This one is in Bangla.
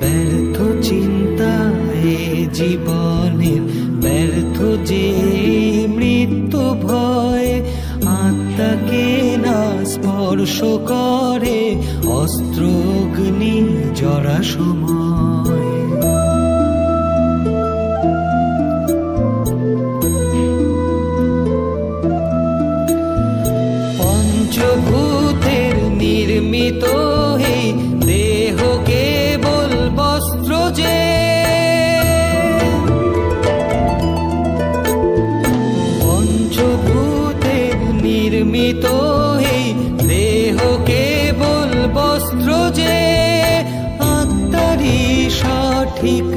ব্যর্থ চিন্তায় জীবনের ব্যর্থ যে মৃত্যু ভয়, আত্মাকে না স্পর্শ করে অস্ত্রগ্নি জরা সময়। পঞ্চভূতের নির্মিত এই দেহ কেবল বস্ত্র যে, পঞ্চভূতের নির্মিত এই দেহ কেবল বস্ত্র যে, আত্মারই সঠিক